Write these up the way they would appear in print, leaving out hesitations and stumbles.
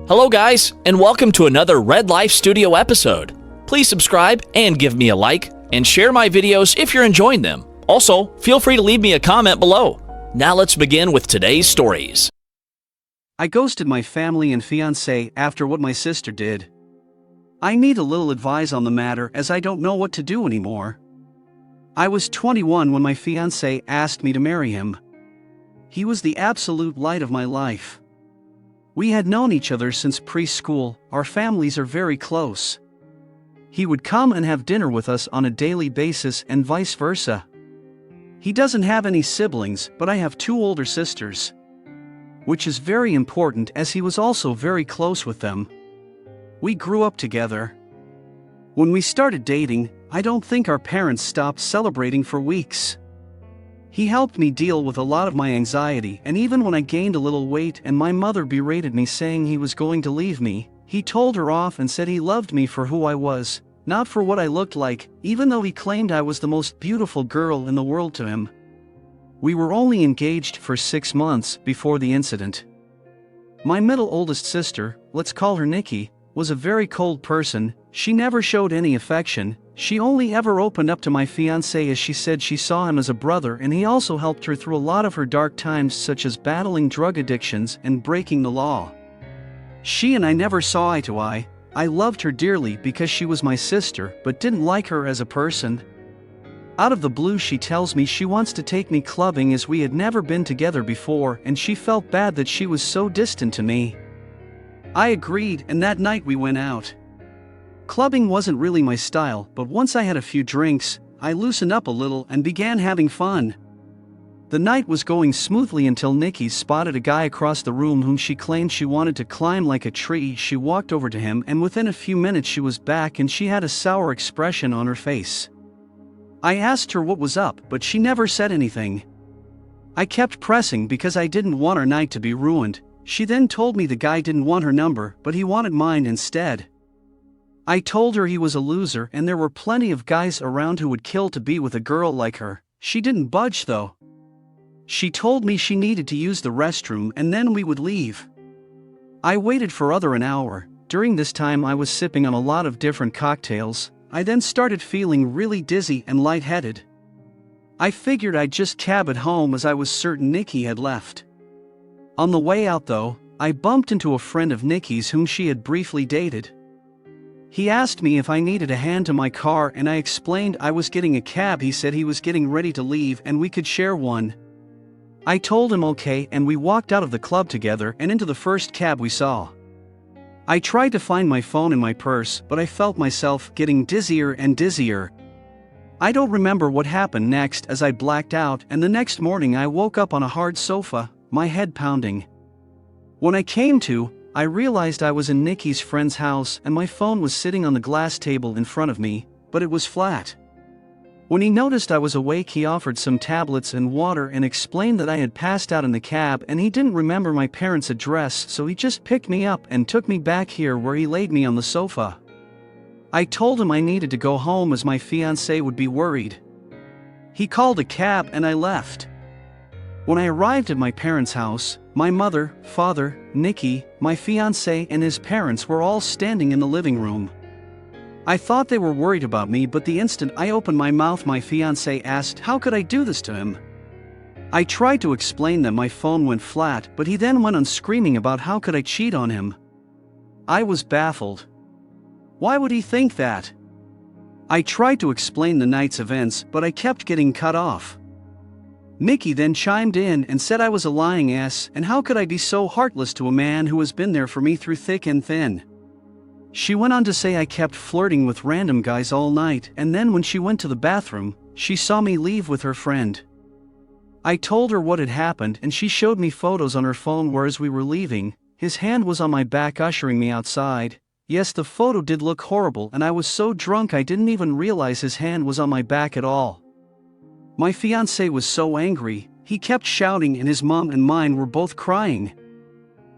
Hello guys, and welcome to another Red Life Studio episode. Please subscribe and give me a like, and share my videos if you're enjoying them. Also, feel free to leave me a comment below. Now let's begin with today's stories. I ghosted my family and fiance after what my sister did. I need a little advice on the matter as I don't know what to do anymore. I was 21 when my fiance asked me to marry him. He was the absolute light of my life. We had known each other since preschool, our families are very close. He would come and have dinner with us on a daily basis and vice versa. He doesn't have any siblings, but I have two older sisters, which is very important as he was also very close with them. We grew up together. When we started dating, I don't think our parents stopped celebrating for weeks. He helped me deal with a lot of my anxiety, and even when I gained a little weight and my mother berated me saying he was going to leave me, he told her off and said he loved me for who I was, not for what I looked like, even though he claimed I was the most beautiful girl in the world to him. We were only engaged for 6 months before the incident. My middle oldest sister, let's call her Nikki, was a very cold person. She never showed any affection. She only ever opened up to my fiancé as she said she saw him as a brother, and he also helped her through a lot of her dark times, such as battling drug addictions and breaking the law. She and I never saw eye to eye. I loved her dearly because she was my sister, but didn't like her as a person. Out of the blue she tells me she wants to take me clubbing as we had never been together before, and she felt bad that she was so distant to me. I agreed, and that night we went out. Clubbing wasn't really my style, but once I had a few drinks, I loosened up a little and began having fun. The night was going smoothly until Nikki spotted a guy across the room whom she claimed she wanted to climb like a tree. She walked over to him, and within a few minutes she was back and she had a sour expression on her face. I asked her what was up, but she never said anything. I kept pressing because I didn't want our night to be ruined. She then told me the guy didn't want her number, but he wanted mine instead. I told her he was a loser and there were plenty of guys around who would kill to be with a girl like her. She didn't budge though. She told me she needed to use the restroom and then we would leave. I waited for an hour. During this time I was sipping on a lot of different cocktails. I then started feeling really dizzy and lightheaded. I figured I'd just cab it home as I was certain Nikki had left. On the way out though, I bumped into a friend of Nikki's whom she had briefly dated. He asked me if I needed a hand to my car and I explained I was getting a cab. He said he was getting ready to leave and we could share one. I told him okay and we walked out of the club together and into the first cab we saw. I tried to find my phone in my purse, but I felt myself getting dizzier and dizzier. I don't remember what happened next as I blacked out, and the next morning I woke up on a hard sofa, my head pounding. When I came to, I realized I was in Nikki's friend's house and my phone was sitting on the glass table in front of me, but it was flat. When he noticed I was awake, he offered some tablets and water and explained that I had passed out in the cab and he didn't remember my parents' address, so he just picked me up and took me back here where he laid me on the sofa. I told him I needed to go home as my fiancé would be worried. He called a cab and I left. When I arrived at my parents' house, my mother, father, Nikki, my fiancé and his parents were all standing in the living room. I thought they were worried about me, but the instant I opened my mouth my fiancé asked how could I do this to him. I tried to explain that my phone went flat, but he then went on screaming about how could I cheat on him. I was baffled. Why would he think that? I tried to explain the night's events, but I kept getting cut off. Nikki then chimed in and said I was a lying ass, and how could I be so heartless to a man who has been there for me through thick and thin. She went on to say I kept flirting with random guys all night, and then when she went to the bathroom, she saw me leave with her friend. I told her what had happened and she showed me photos on her phone where as we were leaving, his hand was on my back ushering me outside. Yes, the photo did look horrible and I was so drunk I didn't even realize his hand was on my back at all. My fiancé was so angry, he kept shouting and his mom and mine were both crying.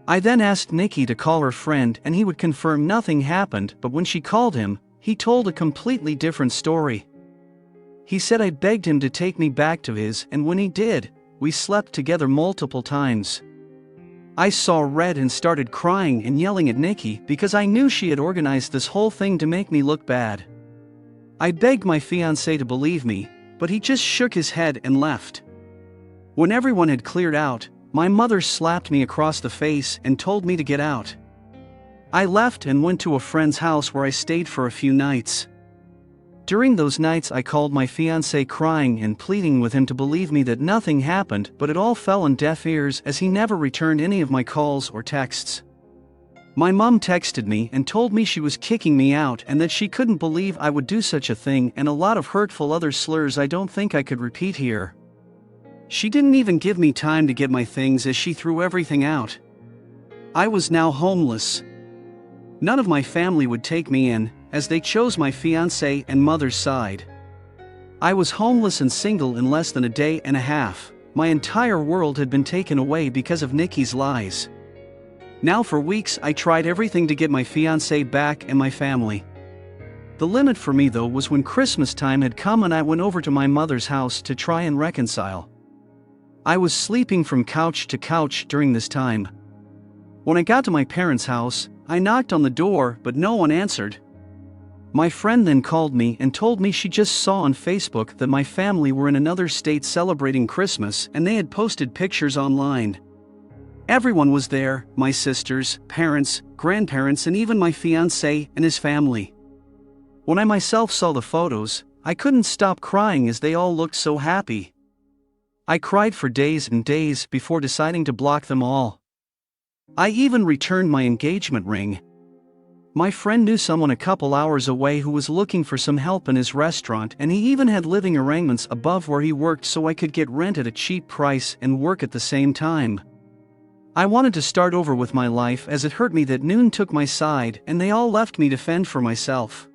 I then asked Nikki to call her friend and he would confirm nothing happened, but when she called him, he told a completely different story. He said I begged him to take me back to his, and when he did, we slept together multiple times. I saw red and started crying and yelling at Nikki because I knew she had organized this whole thing to make me look bad. I begged my fiancé to believe me, but he just shook his head and left. When everyone had cleared out, my mother slapped me across the face and told me to get out. I left and went to a friend's house where I stayed for a few nights. During those nights I called my fiancé crying and pleading with him to believe me that nothing happened, but it all fell on deaf ears as he never returned any of my calls or texts. My mom texted me and told me she was kicking me out and that she couldn't believe I would do such a thing, and a lot of hurtful other slurs I don't think I could repeat here. She didn't even give me time to get my things as she threw everything out. I was now homeless. None of my family would take me in, as they chose my fiancé and mother's side. I was homeless and single in less than a day and a half. My entire world had been taken away because of Nikki's lies. Now for weeks I tried everything to get my fiancé back and my family. The limit for me though was when Christmas time had come and I went over to my mother's house to try and reconcile. I was sleeping from couch to couch during this time. When I got to my parents' house, I knocked on the door but no one answered. My friend then called me and told me she just saw on Facebook that my family were in another state celebrating Christmas and they had posted pictures online. Everyone was there, my sisters, parents, grandparents, and even my fiancé and his family. When I myself saw the photos, I couldn't stop crying as they all looked so happy. I cried for days and days before deciding to block them all. I even returned my engagement ring. My friend knew someone a couple hours away who was looking for some help in his restaurant, and he even had living arrangements above where he worked so I could get rent at a cheap price and work at the same time. I wanted to start over with my life as it hurt me that Noon took my side and they all left me to fend for myself.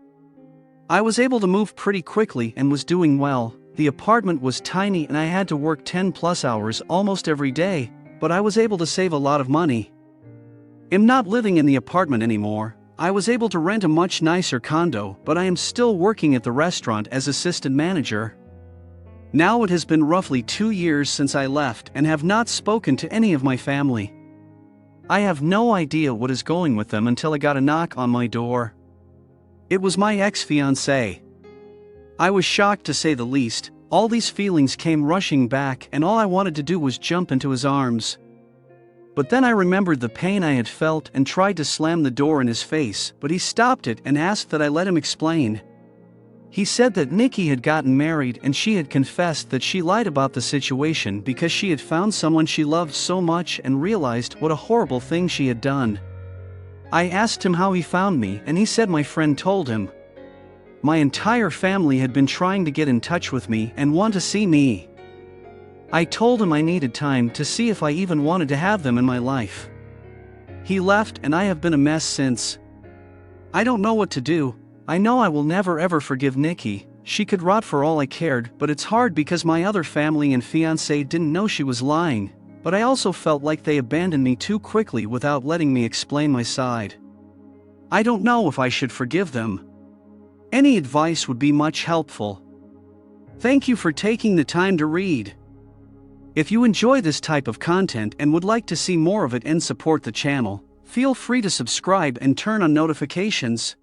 I was able to move pretty quickly and was doing well. The apartment was tiny and I had to work 10+ hours almost every day, but I was able to save a lot of money. I'm not living in the apartment anymore. I was able to rent a much nicer condo, but I am still working at the restaurant as assistant manager. Now it has been roughly 2 years since I left and have not spoken to any of my family. I have no idea what is going with them until I got a knock on my door. It was my ex-fiancé. I was shocked to say the least. All these feelings came rushing back and all I wanted to do was jump into his arms. But then I remembered the pain I had felt and tried to slam the door in his face, but he stopped it and asked that I let him explain. He said that Nikki had gotten married and she had confessed that she lied about the situation because she had found someone she loved so much and realized what a horrible thing she had done. I asked him how he found me and he said my friend told him. My entire family had been trying to get in touch with me and want to see me. I told him I needed time to see if I even wanted to have them in my life. He left and I have been a mess since. I don't know what to do. I know I will never ever forgive Nikki. She could rot for all I cared, but it's hard because my other family and fiancé didn't know she was lying, but I also felt like they abandoned me too quickly without letting me explain my side. I don't know if I should forgive them. Any advice would be much helpful. Thank you for taking the time to read. If you enjoy this type of content and would like to see more of it and support the channel, feel free to subscribe and turn on notifications.